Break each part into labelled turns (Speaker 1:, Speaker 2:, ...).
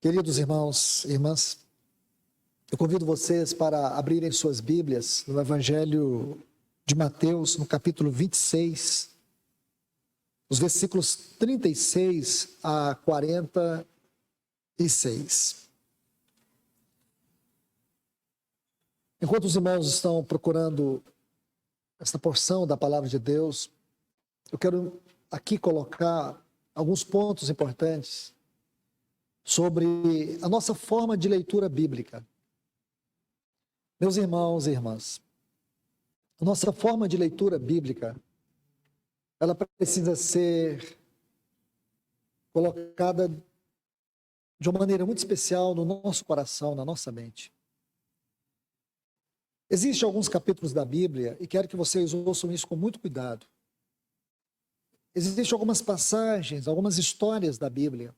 Speaker 1: Queridos irmãos e irmãs, eu convido vocês para abrirem suas Bíblias no Evangelho de Mateus, no capítulo 26, os versículos 36 a 46. Enquanto os irmãos estão procurando esta porção da Palavra de Deus, eu quero aqui colocar alguns pontos importantes sobre a nossa forma de leitura bíblica. Meus irmãos e irmãs, a nossa forma de leitura bíblica, ela precisa ser colocada de uma maneira muito especial no nosso coração, na nossa mente. Existem alguns capítulos da Bíblia, e quero que vocês ouçam isso com muito cuidado. Existem algumas passagens, algumas histórias da Bíblia,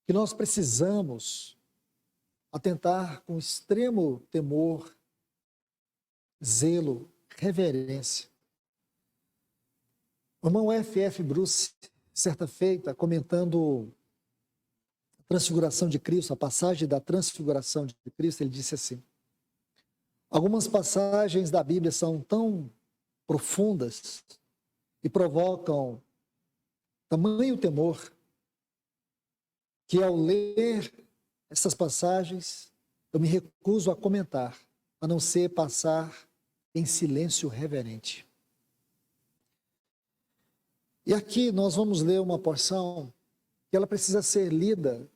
Speaker 1: que nós precisamos atentar com extremo temor, zelo, reverência. O irmão F.F. Bruce, certa feita, comentando a transfiguração de Cristo, a passagem da transfiguração de Cristo, ele disse assim: algumas passagens da Bíblia são tão profundas e provocam tamanho temor, que ao ler essas passagens, eu me recuso a comentar, a não ser passar em silêncio reverente. E aqui nós vamos ler uma porção que ela precisa ser lida,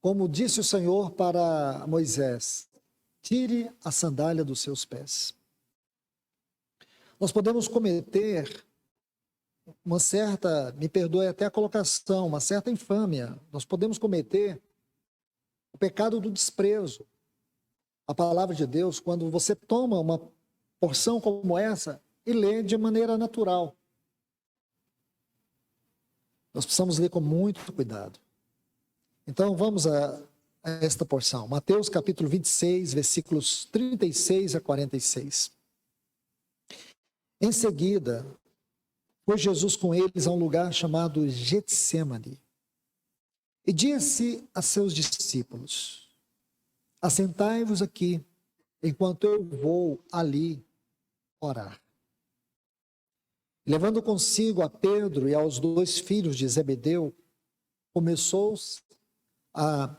Speaker 1: como disse o Senhor para Moisés: tire a sandália dos seus pés. Nós podemos cometer uma certa, me perdoe até a colocação, uma certa infâmia. Nós podemos cometer o pecado do desprezo à palavra de Deus quando você toma uma porção como essa e lê de maneira natural. Nós precisamos ler com muito cuidado. Então vamos a esta porção. Mateus capítulo 26, versículos 36 a 46. Em seguida, foi Jesus com eles a um lugar chamado Getsêmani. E disse a seus discípulos: assentai-vos aqui, enquanto eu vou ali orar. E levando consigo a Pedro e aos 2 filhos de Zebedeu, começou a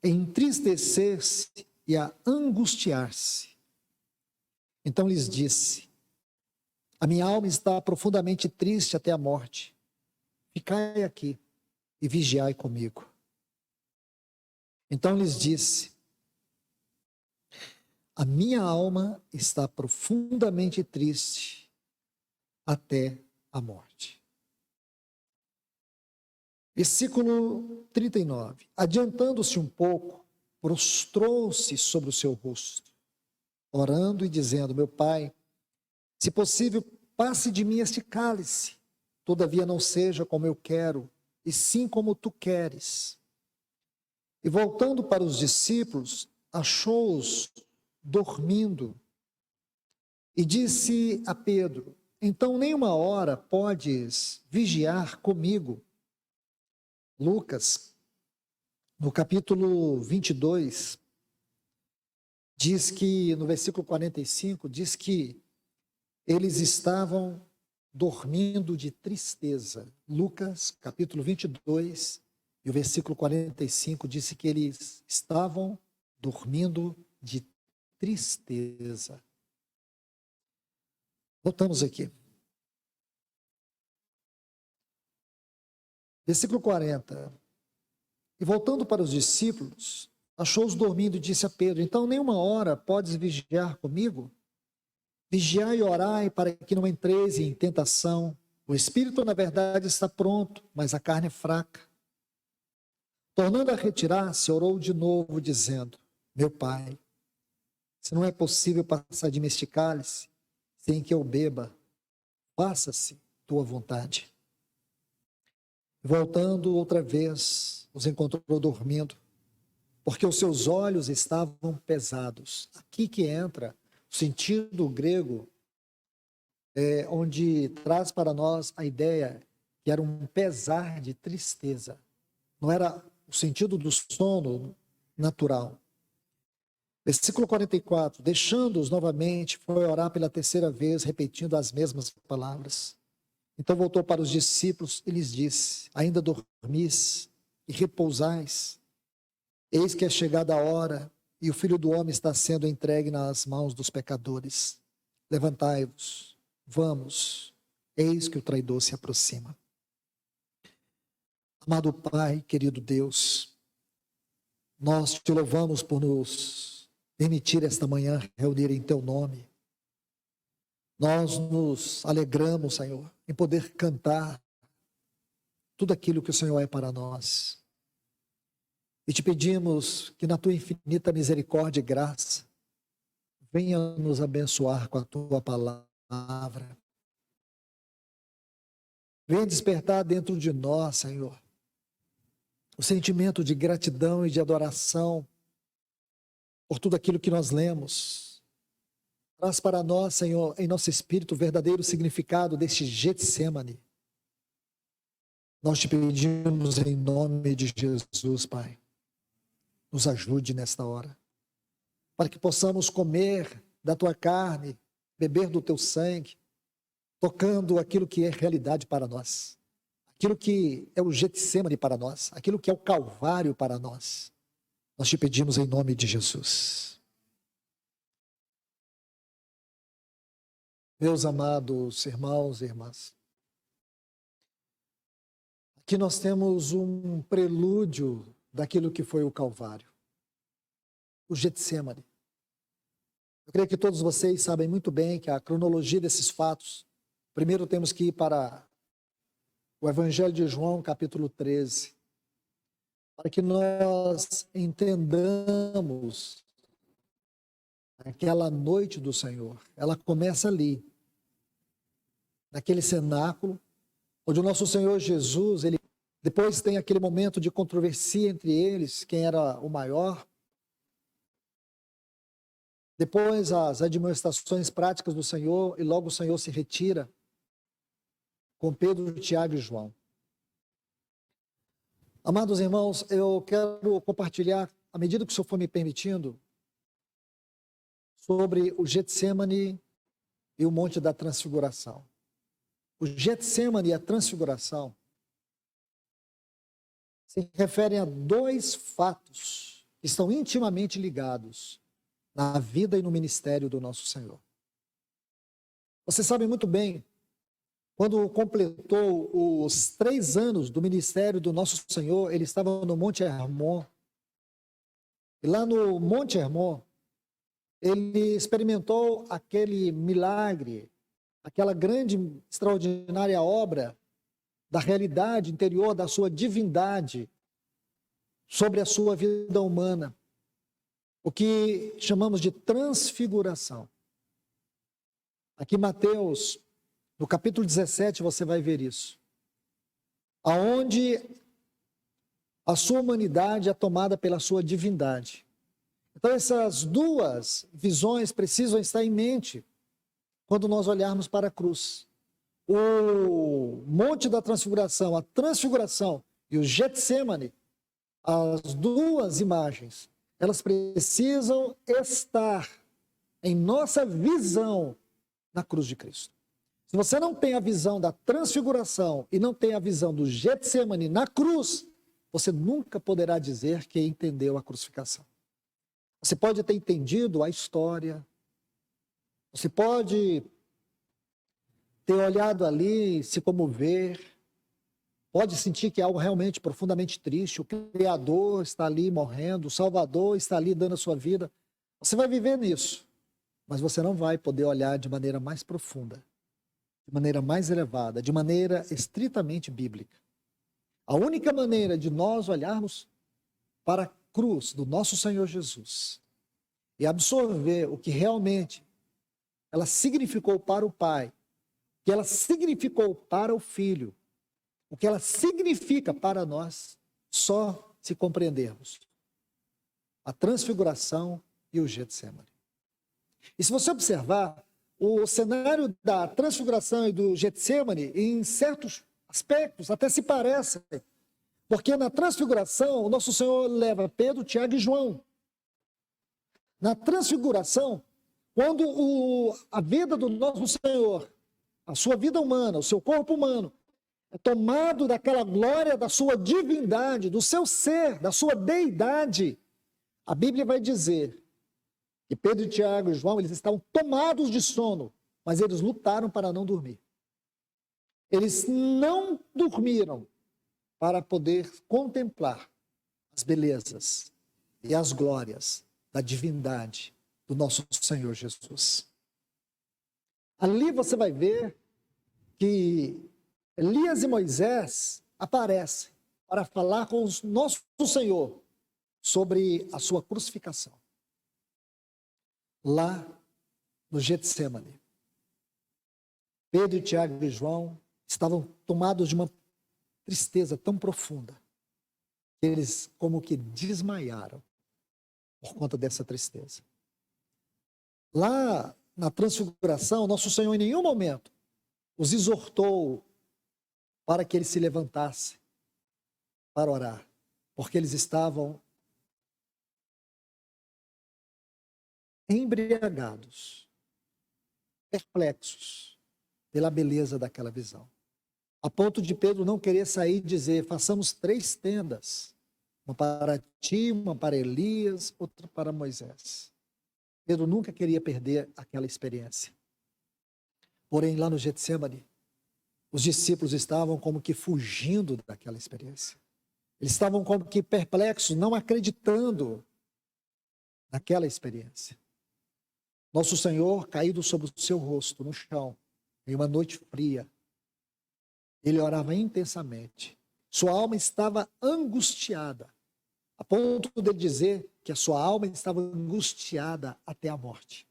Speaker 1: entristecer-se e a angustiar-se. Então lhes disse: a minha alma está profundamente triste até a morte. Ficai aqui e vigiai comigo. Então lhes disse: a minha alma está profundamente triste até a morte. Versículo 39. Adiantando-se um pouco, prostrou-se sobre o seu rosto, orando e dizendo: meu Pai, se possível, passe de mim este cálice, todavia não seja como eu quero, e sim como tu queres. E voltando para os discípulos, achou-os dormindo, e disse a Pedro: então nem uma hora podes vigiar comigo. Lucas, no capítulo 22, diz que, no versículo 45, diz que eles estavam dormindo de tristeza. Lucas, capítulo 22, e o versículo 45, disse que eles estavam dormindo de tristeza. Voltamos aqui. Versículo 40. E voltando para os discípulos, achou-os dormindo e disse a Pedro: então nem uma hora podes vigiar comigo? Vigiai e orai para que não entreis em tentação. O espírito, na verdade, está pronto, mas a carne é fraca. Tornando a retirar-se, orou de novo, dizendo: meu Pai, se não é possível passar de mim este cálice sem que eu beba, faça-se tua vontade. Voltando outra vez, os encontrou dormindo, porque os seus olhos estavam pesados. Aqui que entra o sentido grego, onde traz para nós a ideia que era um pesar de tristeza. Não era o sentido do sono natural. Versículo 44, deixando-os novamente, foi orar pela terceira vez, repetindo as mesmas palavras. Então voltou para os discípulos e lhes disse, ainda dormis e repousais? Eis que é chegada a hora e o Filho do Homem está sendo entregue nas mãos dos pecadores. Levantai-vos, vamos, eis que o traidor se aproxima. Amado Pai, querido Deus, nós te louvamos por nos permitir esta manhã reunir em teu nome. Nós nos alegramos, Senhor, em poder cantar tudo aquilo que o Senhor é para nós. E te pedimos que na tua infinita misericórdia e graça, venha nos abençoar com a tua palavra. Venha despertar dentro de nós, Senhor, o sentimento de gratidão e de adoração por tudo aquilo que nós lemos. Traz para nós, Senhor, em nosso espírito, o verdadeiro significado deste Getsêmani. Nós te pedimos em nome de Jesus, Pai. Nos ajude nesta hora, para que possamos comer da tua carne, beber do teu sangue, tocando aquilo que é realidade para nós, aquilo que é o Getsêmani para nós, aquilo que é o Calvário para nós. Nós te pedimos em nome de Jesus. Meus amados irmãos e irmãs, aqui nós temos um prelúdio daquilo que foi o Calvário, o Getsêmani. Eu creio que todos vocês sabem muito bem que a cronologia desses fatos, primeiro temos que ir para o Evangelho de João, capítulo 13, para que nós entendamos aquela noite do Senhor. Ela começa ali, naquele cenáculo, onde o nosso Senhor Jesus, ele depois tem aquele momento de controvérsia entre eles, quem era o maior. Depois as admoestações práticas do Senhor, e logo o Senhor se retira com Pedro, Tiago e João. Amados irmãos, eu quero compartilhar, à medida que o Senhor for me permitindo, sobre o Getsêmani e o Monte da Transfiguração. O Getsêmani e a Transfiguração se referem a dois fatos que estão intimamente ligados na vida e no ministério do nosso Senhor. Você sabe muito bem, quando completou os 3 anos do ministério do nosso Senhor, ele estava no Monte Hermon. E lá no Monte Hermon, ele experimentou aquele milagre, aquela grande, extraordinária obra da realidade interior da sua divindade sobre a sua vida humana. O que chamamos de transfiguração. Aqui Mateus, no capítulo 17, você vai ver isso. Aonde a sua humanidade é tomada pela sua divindade. Então essas duas visões precisam estar em mente quando nós olharmos para a cruz. O Monte da Transfiguração, a Transfiguração e o Getsêmani, as duas imagens, elas precisam estar em nossa visão na cruz de Cristo. Se você não tem a visão da Transfiguração e não tem a visão do Getsêmani na cruz, você nunca poderá dizer que entendeu a crucificação. Você pode ter entendido a história, você pode ter olhado ali, se comover, pode sentir que é algo realmente profundamente triste, o Criador está ali morrendo, o Salvador está ali dando a sua vida. Você vai viver nisso, mas você não vai poder olhar de maneira mais profunda, de maneira mais elevada, de maneira estritamente bíblica. A única maneira de nós olharmos para a cruz do nosso Senhor Jesus e absorver o que realmente ela significou para o Pai, o que ela significou para o Filho, o que ela significa para nós, só se compreendermos a Transfiguração e o Getsêmani. E se você observar, o cenário da Transfiguração e do Getsêmani, em certos aspectos, até se parecem, Porque na transfiguração, o nosso Senhor leva Pedro, Tiago e João. Na transfiguração, quando a vida do nosso Senhor, a sua vida humana, o seu corpo humano, é tomado daquela glória da sua divindade, do seu ser, da sua deidade, a Bíblia vai dizer que Pedro, Tiago e João, eles estavam tomados de sono, mas eles lutaram para não dormir. Eles não dormiram para poder contemplar as belezas e as glórias da divindade do nosso Senhor Jesus. Ali você vai ver que Elias e Moisés aparecem para falar com o nosso Senhor sobre a sua crucificação. Lá no Getsemane, Pedro, Tiago e João estavam tomados de uma tristeza tão profunda que eles como que desmaiaram por conta dessa tristeza. Lá na transfiguração, nosso Senhor em nenhum momento os exortou para que eles se levantassem para orar, porque eles estavam embriagados, perplexos pela beleza daquela visão. A ponto de Pedro não querer sair e dizer, façamos 3 tendas, uma para ti, uma para Elias, outra para Moisés. Pedro nunca queria perder aquela experiência. Porém, lá no Getsemane, os discípulos estavam como que fugindo daquela experiência. Eles estavam como que perplexos, não acreditando naquela experiência. Nosso Senhor, caído sobre o seu rosto, no chão, em uma noite fria, ele orava intensamente. Sua alma estava angustiada, a ponto de dizer que a sua alma estava angustiada até a morte.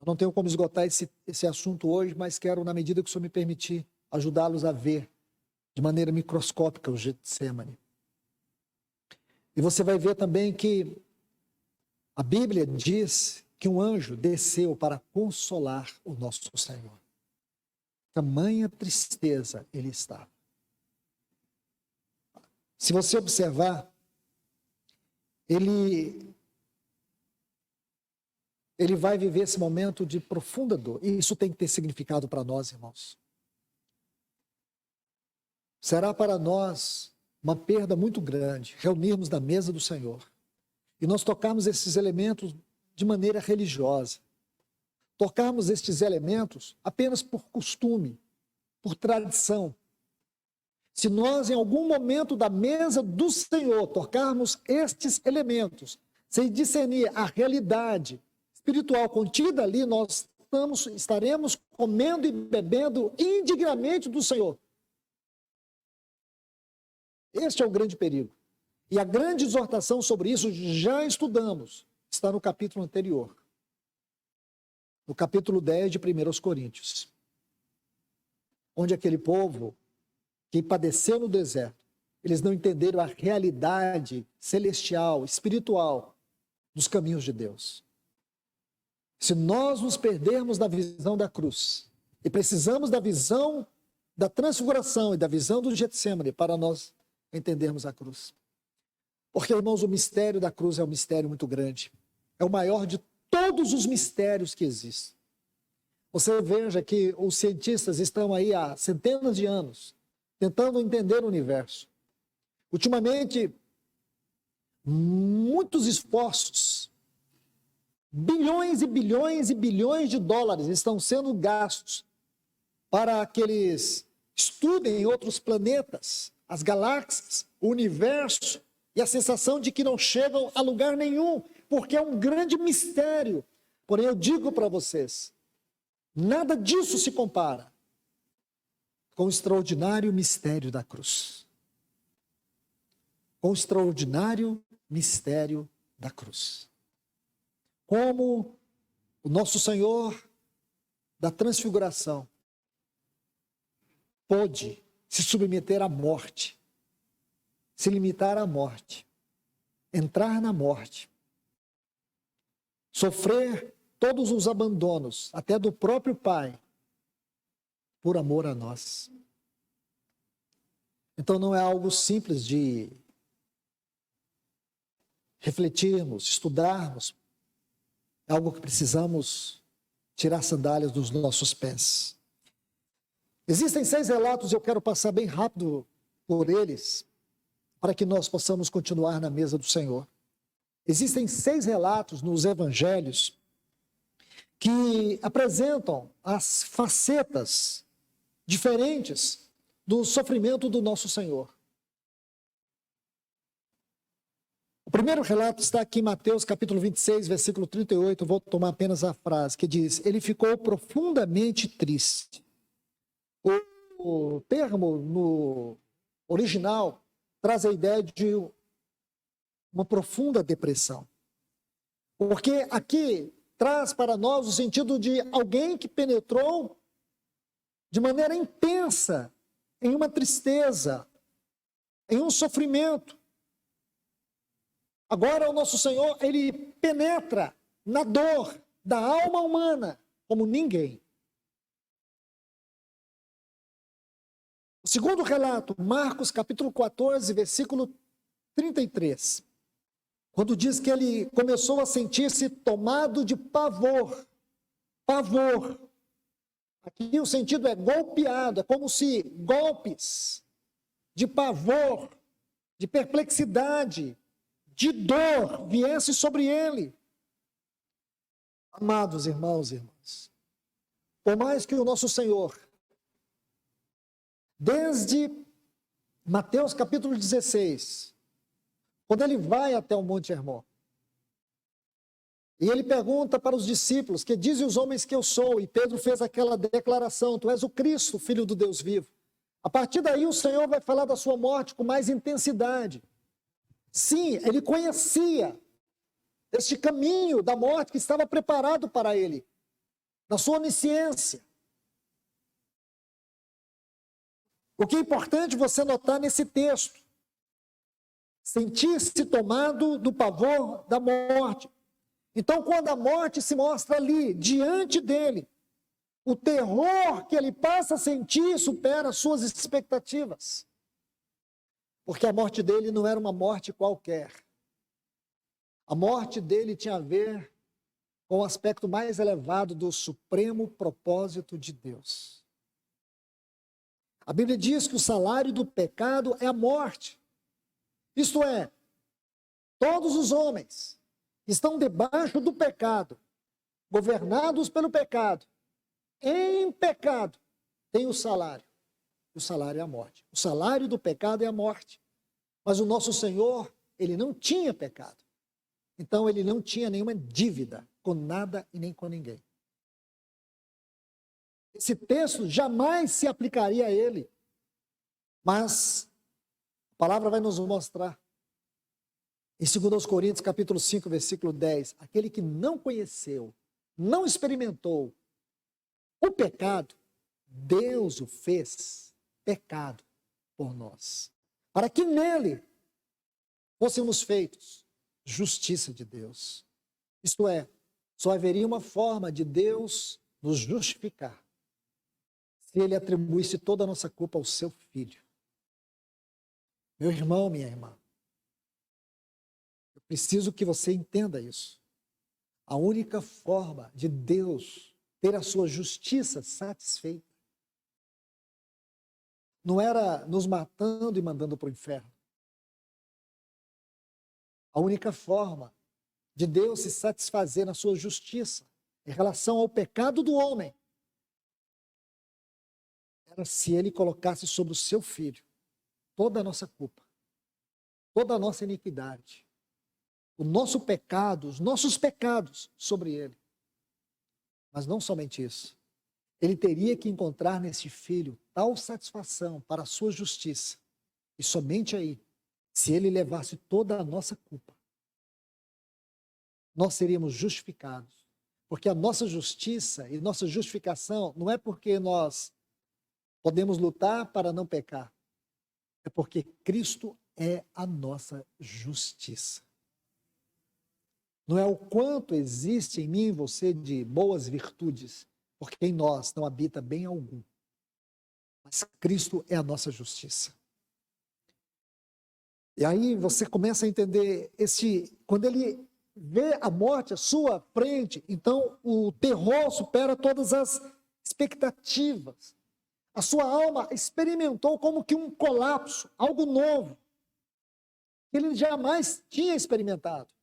Speaker 1: Eu não tenho como esgotar esse assunto hoje, mas quero, na medida que o Senhor me permitir, ajudá-los a ver de maneira microscópica o Getsemane. E você vai ver também que a Bíblia diz que um anjo desceu para consolar o nosso Senhor. Tamanha tristeza ele estava. Se você observar, ele vai viver esse momento de profunda dor. E isso tem que ter significado para nós, irmãos. Será para nós uma perda muito grande reunirmos na mesa do Senhor e nós tocarmos esses elementos de maneira religiosa. Tocarmos estes elementos apenas por costume, por tradição. Se nós, em algum momento da mesa do Senhor, tocarmos estes elementos, sem discernir a realidade espiritual contida ali, nós estaremos comendo e bebendo indignamente do Senhor. Este é o grande perigo. E a grande exortação sobre isso, já estudamos, está no capítulo anterior. No capítulo 10 de 1 Coríntios. Onde aquele povo que padeceu no deserto, eles não entenderam a realidade celestial, espiritual dos caminhos de Deus. Se nós nos perdermos da visão da cruz, e precisamos da visão da transfiguração e da visão do Getsemane para nós entendermos a cruz. Porque, irmãos, o mistério da cruz é um mistério muito grande. É o maior de todos os mistérios que existem. Você veja que os cientistas estão aí há centenas de anos tentando entender o universo. Ultimamente, muitos esforços, bilhões e bilhões e bilhões de dólares estão sendo gastos para que eles estudem outros planetas, as galáxias, o universo, e a sensação de que não chegam a lugar nenhum, porque é um grande mistério. Porém, eu digo para vocês, nada disso se compara com o extraordinário mistério da cruz. Com o extraordinário mistério da cruz. Como o nosso Senhor da transfiguração pôde se submeter à morte, se limitar à morte, entrar na morte, sofrer todos os abandonos, até do próprio Pai, por amor a nós. Então não é algo simples de refletirmos, estudarmos. É algo que precisamos tirar sandálias dos nossos pés. Existem 6 relatos, eu quero passar bem rápido por eles, para que nós possamos continuar na mesa do Senhor. Existem 6 relatos nos evangelhos que apresentam as facetas diferentes do sofrimento do nosso Senhor. O primeiro relato está aqui em Mateus capítulo 26, versículo 38, eu vou tomar apenas a frase, que diz: ele ficou profundamente triste. O termo no original traz a ideia de uma profunda depressão. Porque aqui traz para nós o sentido de alguém que penetrou de maneira intensa em uma tristeza, em um sofrimento. Agora o nosso Senhor, ele penetra na dor da alma humana como ninguém. O segundo relato, Marcos capítulo 14, versículo 33. Quando diz que ele começou a sentir-se tomado de pavor. Pavor. Aqui o sentido é golpeado, é como se golpes de pavor, de perplexidade, de dor viessem sobre ele. Amados irmãos e irmãs, por mais que o nosso Senhor, desde Mateus capítulo 16, quando ele vai até o Monte Hermon, e ele pergunta para os discípulos: que dizem os homens que eu sou? E Pedro fez aquela declaração: tu és o Cristo, filho do Deus vivo. A partir daí o Senhor vai falar da sua morte com mais intensidade. Sim, ele conhecia este caminho da morte que estava preparado para ele, na sua onisciência. O que é importante você notar nesse texto: sentir-se tomado do pavor da morte. Então, quando a morte se mostra ali, diante dele, o terror que ele passa a sentir supera as suas expectativas. Porque a morte dele não era uma morte qualquer. A morte dele tinha a ver com o aspecto mais elevado do supremo propósito de Deus. A Bíblia diz que o salário do pecado é a morte. Isto é, todos os homens estão debaixo do pecado, governados pelo pecado, em pecado, têm o salário. O salário é a morte. O salário do pecado é a morte. Mas o nosso Senhor, ele não tinha pecado. Então ele não tinha nenhuma dívida com nada e nem com ninguém. Esse texto jamais se aplicaria a ele. Mas a palavra vai nos mostrar. Em 2 Coríntios, capítulo 5, versículo 10, aquele que não conheceu, não experimentou o pecado, Deus o fez pecado por nós, para que nele fôssemos feitos justiça de Deus. Isto é, só haveria uma forma de Deus nos justificar, se ele atribuísse toda a nossa culpa ao seu filho. Meu irmão, minha irmã, preciso que você entenda isso. A única forma de Deus ter a sua justiça satisfeita não era nos matando e mandando para o inferno. A única forma de Deus se satisfazer na sua justiça em relação ao pecado do homem era se ele colocasse sobre o seu filho toda a nossa culpa, toda a nossa iniquidade, o nosso pecado, os nossos pecados sobre ele. Mas não somente isso. Ele teria que encontrar nesse filho tal satisfação para a sua justiça. E somente aí, se ele levasse toda a nossa culpa, nós seríamos justificados. Porque a nossa justiça e nossa justificação não é porque nós podemos lutar para não pecar. É porque Cristo é a nossa justiça. Não é o quanto existe em mim e você de boas virtudes, porque em nós não habita bem algum. Mas Cristo é a nossa justiça. E aí você começa a entender quando ele vê a morte à sua frente, então o terror supera todas as expectativas. A sua alma experimentou como que um colapso, algo novo, que ele jamais tinha experimentado.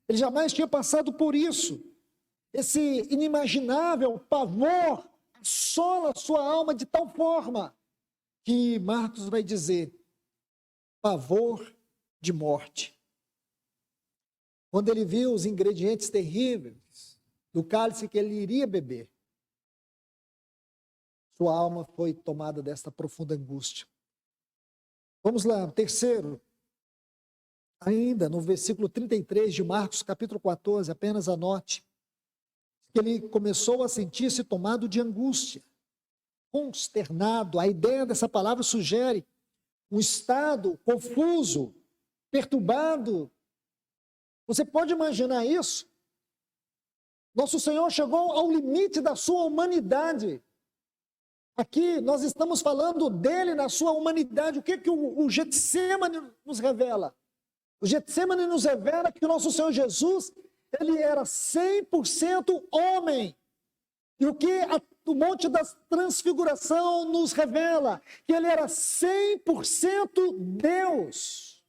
Speaker 1: Ele jamais tinha passado por isso. Esse inimaginável pavor assola a sua alma de tal forma que Marcos vai dizer, pavor de morte. Quando ele viu os ingredientes terríveis do cálice que ele iria beber, sua alma foi tomada desta profunda angústia. Vamos lá, terceiro, ainda no versículo 33 de Marcos, capítulo 14, apenas anote, que ele começou a sentir-se tomado de angústia, consternado. A ideia dessa palavra sugere um estado confuso, perturbado. Você pode imaginar isso? Nosso Senhor chegou ao limite da sua humanidade. Aqui nós estamos falando dele na sua humanidade. O que o Getsêmani nos revela? O Getsêmani nos revela que o nosso Senhor Jesus, ele era 100% homem. E o que o Monte da Transfiguração nos revela? Que ele era 100% Deus.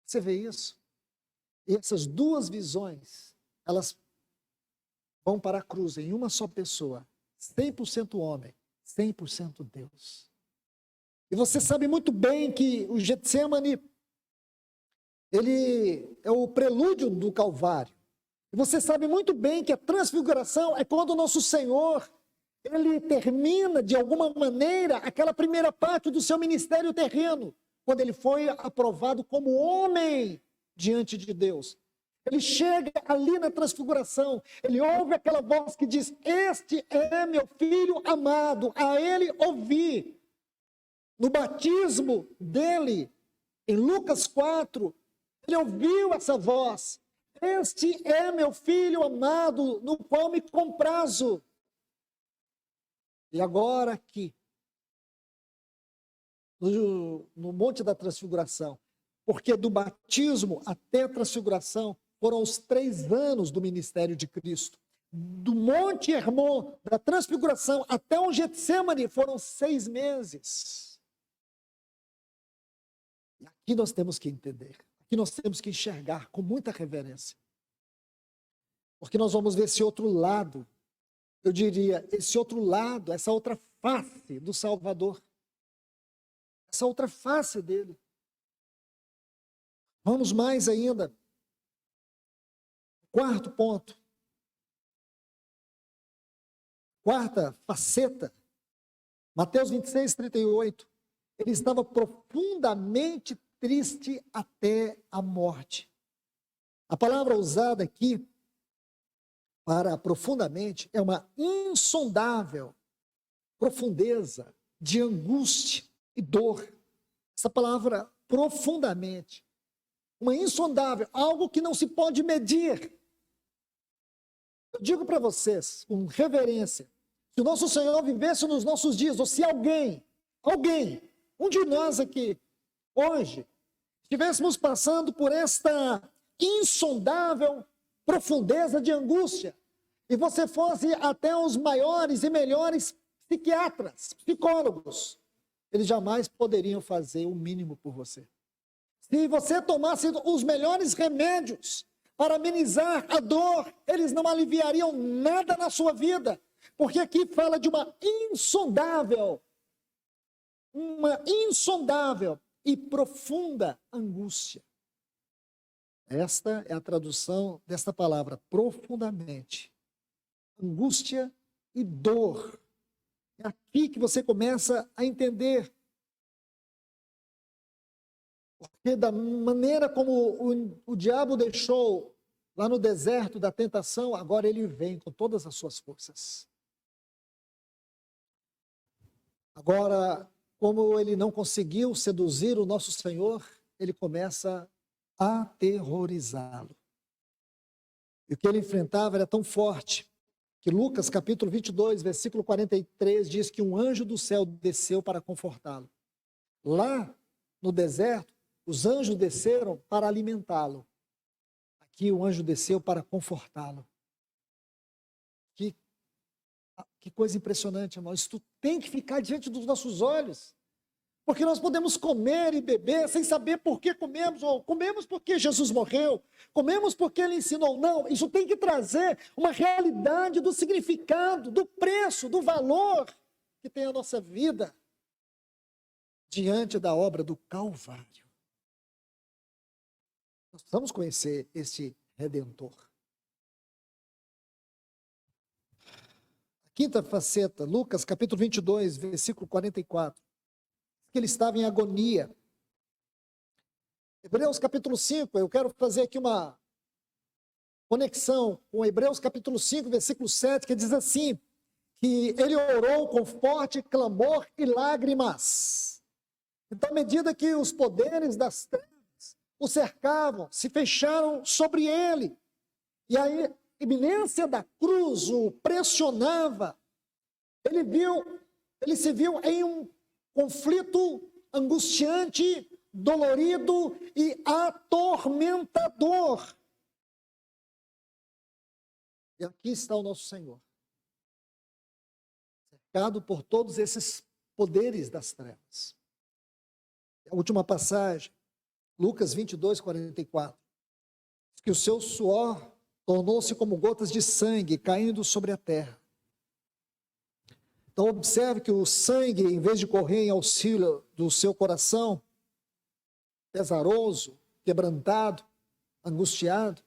Speaker 1: Você vê isso? E essas duas visões, elas vão para a cruz em uma só pessoa. 100% homem, 100% Deus. E você sabe muito bem que o Getsêmani, ele é o prelúdio do Calvário. E você sabe muito bem que a transfiguração é quando o nosso Senhor, ele termina de alguma maneira aquela primeira parte do seu ministério terreno, quando ele foi aprovado como homem diante de Deus. Ele chega ali na transfiguração, ele ouve aquela voz que diz, este é meu filho amado, a ele ouvi. No batismo dele, em Lucas 4, ele ouviu essa voz, este é meu filho amado, no qual me comprazo. E agora aqui, no Monte da Transfiguração, porque do batismo até a transfiguração foram os 3 anos do ministério de Cristo. Do Monte Hermon, da transfiguração até o Getsêmani foram 6 meses. E aqui nós temos que entender, aqui nós temos que enxergar com muita reverência. Porque nós vamos ver esse outro lado, eu diria, esse outro lado, essa outra face do Salvador. Essa outra face dele. Vamos mais ainda. Quarto ponto. Quarta faceta. Mateus 26, 38. Ele estava profundamente triste até a morte. A palavra usada aqui para profundamente é uma insondável profundeza de angústia e dor. Essa palavra profundamente, uma insondável, algo que não se pode medir. Eu digo para vocês, com reverência, se o nosso Senhor vivesse nos nossos dias, ou se alguém, um de nós aqui, hoje, estivéssemos passando por esta insondável profundeza de angústia, e você fosse até os maiores e melhores psiquiatras, psicólogos, eles jamais poderiam fazer o mínimo por você. Se você tomasse os melhores remédios para amenizar a dor, eles não aliviariam nada na sua vida, porque aqui fala de uma insondável e profunda angústia. Esta é a tradução desta palavra, profundamente. Angústia e dor. É aqui que você começa a entender. Porque da maneira como o diabo deixou lá no deserto da tentação, agora ele vem com todas as suas forças. Agora, como ele não conseguiu seduzir o nosso Senhor, ele começa a aterrorizá-lo. E o que ele enfrentava era tão forte, que Lucas capítulo 22, versículo 43, diz que um anjo do céu desceu para confortá-lo. Lá, no deserto, os anjos desceram para alimentá-lo. Aqui o anjo desceu para confortá-lo. Que coisa impressionante, irmão. Isso tem que ficar diante dos nossos olhos. Porque nós podemos comer e beber sem saber por que comemos, ou comemos porque Jesus morreu, comemos porque Ele ensinou. Não, isso tem que trazer uma realidade do significado, do preço, do valor que tem a nossa vida diante da obra do Calvário. Nós precisamos conhecer esse Redentor. A quinta faceta, Lucas capítulo 22, versículo 44. Que ele estava em agonia. Hebreus capítulo 5, eu quero fazer aqui uma conexão com Hebreus capítulo 5, versículo 7, que diz assim, que ele orou com forte clamor e lágrimas. Então, à medida que os poderes das trevas o cercavam, se fecharam sobre ele, e a iminência da cruz o pressionava, ele se viu em um conflito angustiante, dolorido e atormentador. E aqui está o nosso Senhor, cercado por todos esses poderes das trevas. A última passagem, Lucas 22, 44, que o seu suor tornou-se como gotas de sangue caindo sobre a terra. Então, observe que o sangue, em vez de correr em auxílio do seu coração, pesaroso, quebrantado, angustiado,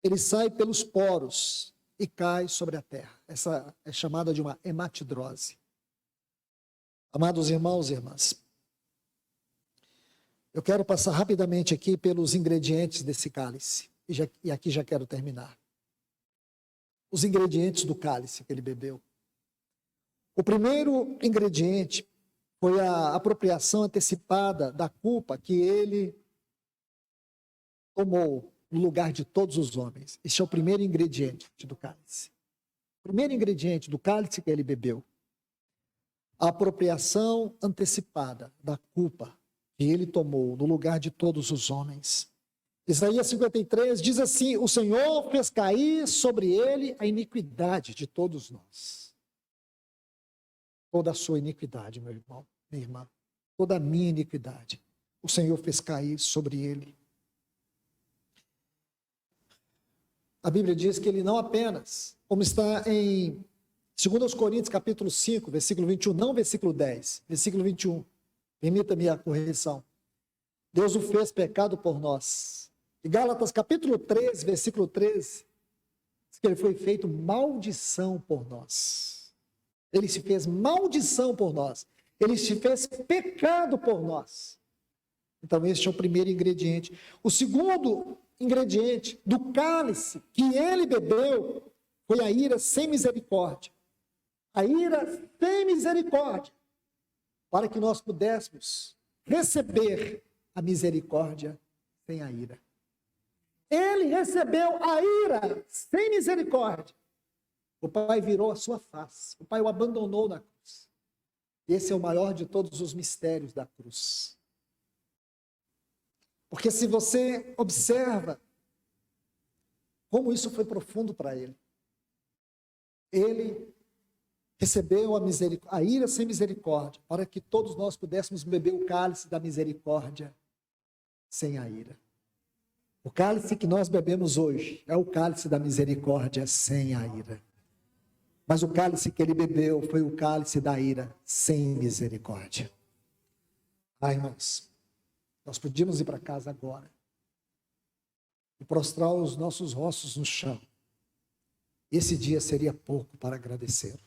Speaker 1: ele sai pelos poros e cai sobre a terra. Essa é chamada de uma hematidrose. Amados irmãos e irmãs, eu quero passar rapidamente aqui pelos ingredientes desse cálice, e aqui já quero terminar. Os ingredientes do cálice que ele bebeu. O primeiro ingrediente foi a apropriação antecipada da culpa que ele tomou no lugar de todos os homens. Esse é o primeiro ingrediente do cálice. O primeiro ingrediente do cálice que ele bebeu. A apropriação antecipada da culpa que ele tomou no lugar de todos os homens. Isaías 53 diz assim, o Senhor fez cair sobre ele a iniquidade de todos nós. Toda a sua iniquidade, meu irmão, minha irmã, toda a minha iniquidade, o Senhor fez cair sobre ele. A Bíblia diz que ele não apenas, como está em 2 Coríntios capítulo 5, versículo 21, não versículo 10, versículo 21, permita-me a correção. Deus o fez pecado por nós. E Gálatas capítulo 3, versículo 13, diz que ele foi feito maldição por nós. Ele se fez maldição por nós. Ele se fez pecado por nós. Então, este é o primeiro ingrediente. O segundo ingrediente do cálice que ele bebeu foi a ira sem misericórdia. A ira sem misericórdia. Para que nós pudéssemos receber a misericórdia sem a ira. Ele recebeu a ira sem misericórdia. O Pai virou a sua face. O Pai o abandonou na cruz. Esse é o maior de todos os mistérios da cruz. Porque se você observa como isso foi profundo para ele. Ele recebeu a ira sem misericórdia, para que todos nós pudéssemos beber o cálice da misericórdia sem a ira. O cálice que nós bebemos hoje é o cálice da misericórdia sem a ira. Mas o cálice que ele bebeu foi o cálice da ira sem misericórdia. Irmãos, nós podíamos ir para casa agora e prostrar os nossos rostos no chão. Esse dia seria pouco para agradecê-lo.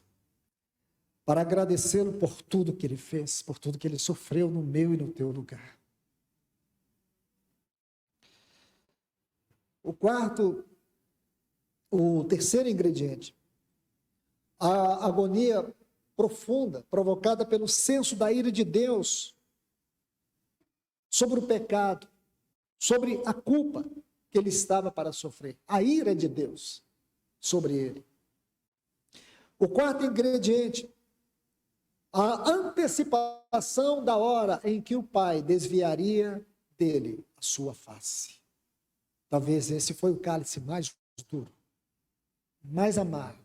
Speaker 1: Para agradecê-lo por tudo que ele fez, por tudo que ele sofreu no meu e no teu lugar. O terceiro ingrediente, a agonia profunda provocada pelo senso da ira de Deus sobre o pecado, sobre a culpa que ele estava para sofrer, a ira de Deus sobre ele. O quarto ingrediente, a antecipação antecipação da hora em que o pai desviaria dele a sua face. Talvez esse foi o cálice mais duro, mais amargo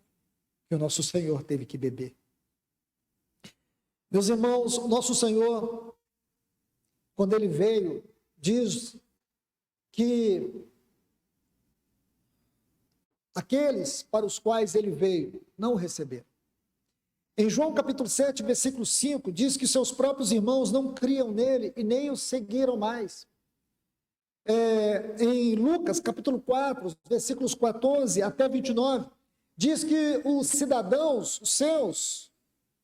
Speaker 1: que o nosso Senhor teve que beber. Meus irmãos, o nosso Senhor, quando ele veio, diz que aqueles para os quais ele veio não o receberam. Em João capítulo 7, versículo 5, diz que seus próprios irmãos não criam nele e nem o seguiram mais. Em Lucas capítulo 4, versículos 14 até 29, diz que os cidadãos, os seus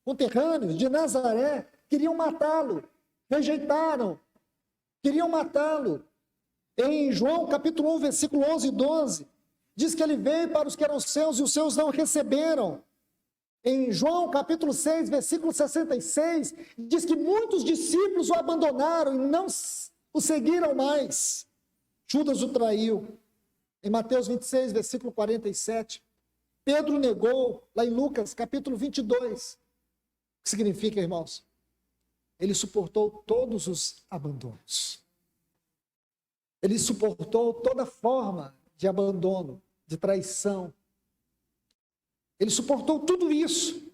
Speaker 1: conterrâneos de Nazaré, queriam matá-lo, rejeitaram, queriam matá-lo. Em João capítulo 1, versículo 11 e 12, diz que ele veio para os que eram seus e os seus não receberam. Em João capítulo 6, versículo 66, diz que muitos discípulos o abandonaram e não o seguiram mais. Judas o traiu. Em Mateus 26, versículo 47, Pedro negou, lá em Lucas capítulo 22. O que significa, irmãos? Ele suportou todos os abandonos. Ele suportou toda forma de abandono, de traição. Ele suportou tudo isso.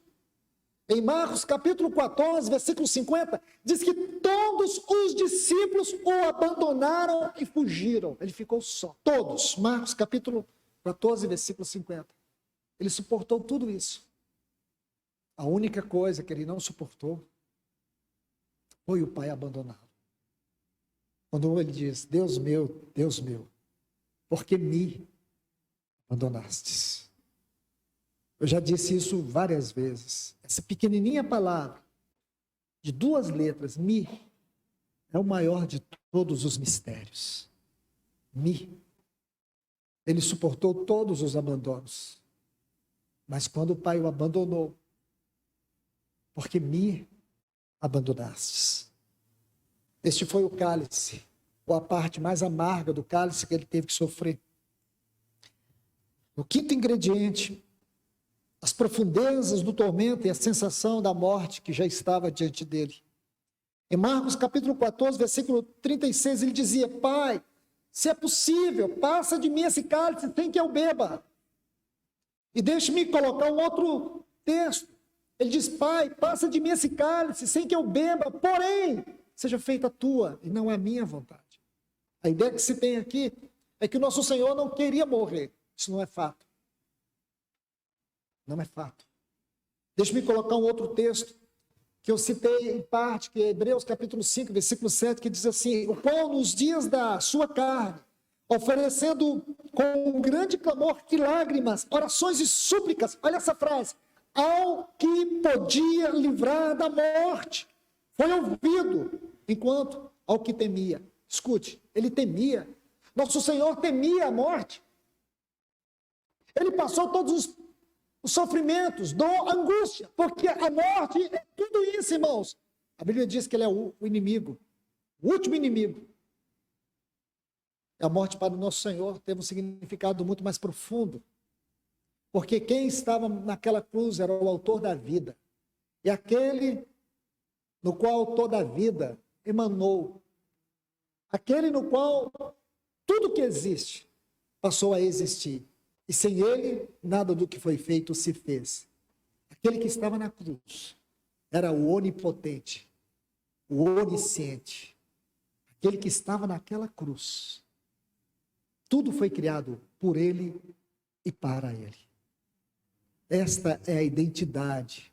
Speaker 1: Em Marcos capítulo 14, versículo 50, diz que todos os discípulos o abandonaram e fugiram. Ele ficou só. Todos. Marcos capítulo 14, versículo 50. Ele suportou tudo isso. A única coisa que ele não suportou foi o pai abandoná-lo. Quando ele diz, Deus meu, por que me abandonastes? Eu já disse isso várias vezes. Essa pequenininha palavra, de 2 letras, mi, é o maior de todos os mistérios. Mi. Ele suportou todos os abandonos. Mas quando o pai o abandonou, porque me abandonastes. Este foi o cálice, ou a parte mais amarga do cálice que ele teve que sofrer. O quinto ingrediente, as profundezas do tormento e a sensação da morte que já estava diante dele. Em Marcos capítulo 14, versículo 36, ele dizia, Pai, se é possível, passa de mim esse cálice sem que eu beba. E deixe-me colocar um outro texto. Ele diz, Pai, passa de mim esse cálice sem que eu beba, porém, seja feita a tua e não a minha vontade. A ideia que se tem aqui é que o nosso Senhor não queria morrer. Isso não é fato. Não é fato. Deixe-me colocar um outro texto que eu citei em parte, que é Hebreus capítulo 5, versículo 7, que diz assim, o qual nos dias da sua carne, oferecendo com um grande clamor e lágrimas, orações e súplicas, olha essa frase, ao que podia livrar da morte, foi ouvido, enquanto ao que temia. Escute, ele temia. Nosso Senhor temia a morte. Ele passou todos os sofrimentos, dor, angústia, porque a morte é tudo isso, irmãos. A Bíblia diz que ele é o inimigo, o último inimigo. A morte para o nosso Senhor teve um significado muito mais profundo, porque quem estava naquela cruz era o autor da vida, e aquele no qual toda a vida emanou, aquele no qual tudo que existe passou a existir. E sem ele, nada do que foi feito se fez. Aquele que estava na cruz era o onipotente, o onisciente. Aquele que estava naquela cruz. Tudo foi criado por ele e para ele. Esta é a identidade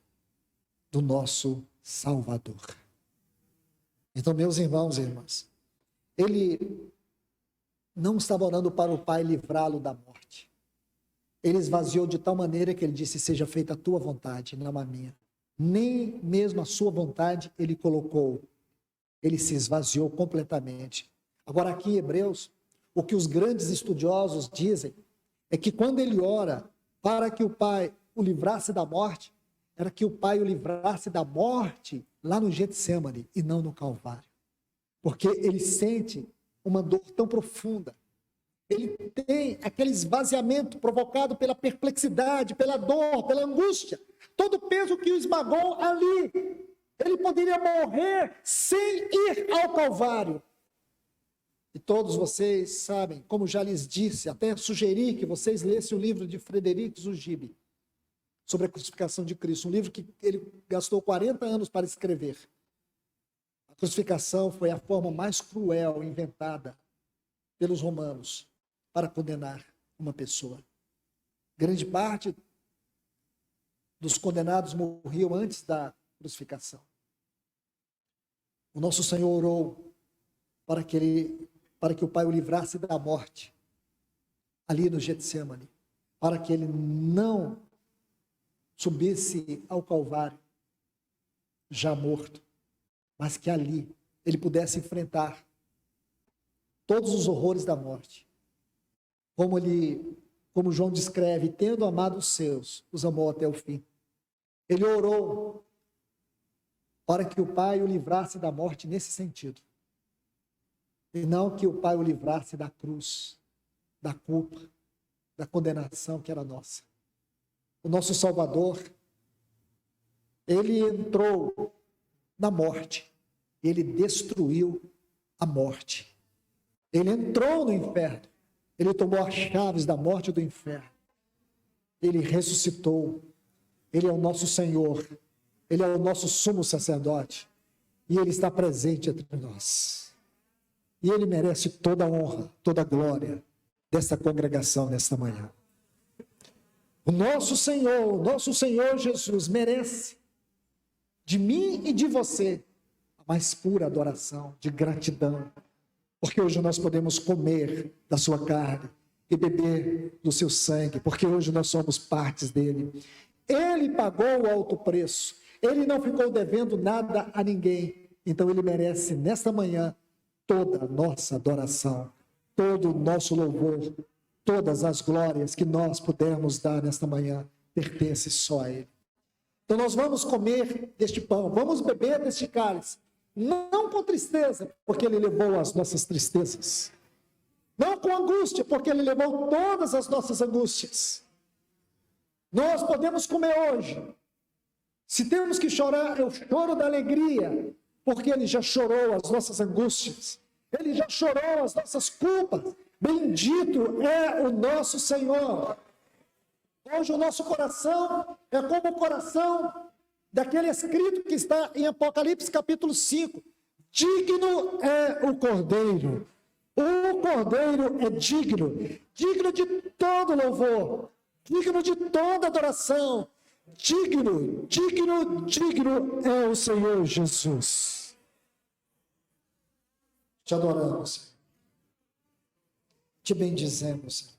Speaker 1: do nosso Salvador. Então, meus irmãos e irmãs, ele não estava orando para o Pai livrá-lo da morte. Ele esvaziou de tal maneira que ele disse, seja feita a tua vontade, não a minha. Nem mesmo a sua vontade ele colocou. Ele se esvaziou completamente. Agora aqui em Hebreus, o que os grandes estudiosos dizem é que quando ele ora para que o Pai o livrasse da morte, era que o Pai o livrasse da morte lá no Getsêmani e não no Calvário. Porque ele sente uma dor tão profunda. Ele tem aquele esvaziamento provocado pela perplexidade, pela dor, pela angústia. Todo o peso que o esmagou ali. Ele poderia morrer sem ir ao Calvário. E todos vocês sabem, como já lhes disse, até sugeri que vocês lessem o livro de Frederic Zugibe, sobre a crucificação de Cristo, um livro que ele gastou 40 anos para escrever. A crucificação foi a forma mais cruel inventada pelos romanos para condenar uma pessoa. Grande parte dos condenados morriam antes da crucificação. O nosso Senhor orou para que o Pai o livrasse da morte, ali no Getsemane, para que ele não subisse ao Calvário, já morto, mas que ali ele pudesse enfrentar todos os horrores da morte. Como João descreve, tendo amado os seus, os amou até o fim. Ele orou para que o Pai o livrasse da morte nesse sentido. E não que o Pai o livrasse da cruz, da culpa, da condenação que era nossa. O nosso Salvador, ele entrou na morte, ele destruiu a morte. Ele entrou no inferno, ele tomou as chaves da morte e do inferno. Ele ressuscitou, ele é o nosso Senhor, ele é o nosso sumo sacerdote, e ele está presente entre nós. E ele merece toda a honra, toda a glória dessa congregação nesta manhã. O nosso Senhor Jesus merece de mim e de você a mais pura adoração, de gratidão, porque hoje nós podemos comer da sua carne e beber do seu sangue, porque hoje nós somos partes dele. Ele pagou o alto preço, ele não ficou devendo nada a ninguém, então ele merece nesta manhã toda a nossa adoração, todo o nosso louvor, todas as glórias que nós pudermos dar nesta manhã, pertence só a ele. Então nós vamos comer deste pão, vamos beber deste cálice, não com tristeza, porque ele levou as nossas tristezas, não com angústia, porque ele levou todas as nossas angústias. Nós podemos comer hoje, se temos que chorar, é o choro da alegria, porque ele já chorou as nossas angústias, ele já chorou as nossas culpas. Bendito é o nosso Senhor. Hoje o nosso coração é como o coração daquele escrito que está em Apocalipse capítulo 5. Digno é o Cordeiro. O Cordeiro é digno de todo louvor, digno de toda adoração. Digno é o Senhor Jesus. Te adoramos, Senhor. Te bendizemos, Senhor.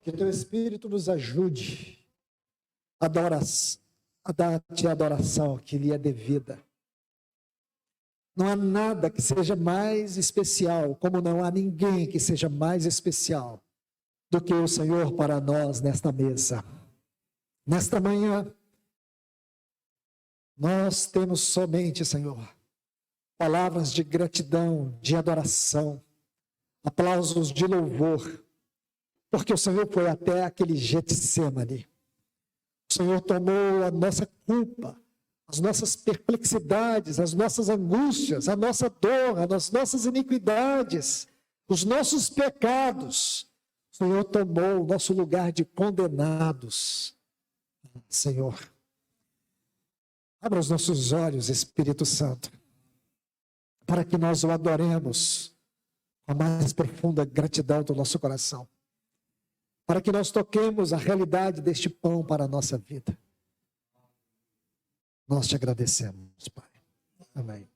Speaker 1: Que teu Espírito nos ajude a dar-te a adoração que lhe é devida. Não há nada que seja mais especial, como não há ninguém que seja mais especial do que o Senhor para nós nesta mesa. Nesta manhã, nós temos somente, Senhor, palavras de gratidão, de adoração, aplausos de louvor, porque o Senhor foi até aquele Getsemane. O Senhor tomou a nossa culpa, as nossas perplexidades, as nossas angústias, a nossa dor, as nossas iniquidades, os nossos pecados. O Senhor tomou o nosso lugar de condenados. Senhor, abra os nossos olhos, Espírito Santo, para que nós o adoremos com a mais profunda gratidão do nosso coração, para que nós toquemos a realidade deste pão para a nossa vida. Nós te agradecemos, Pai. Amém.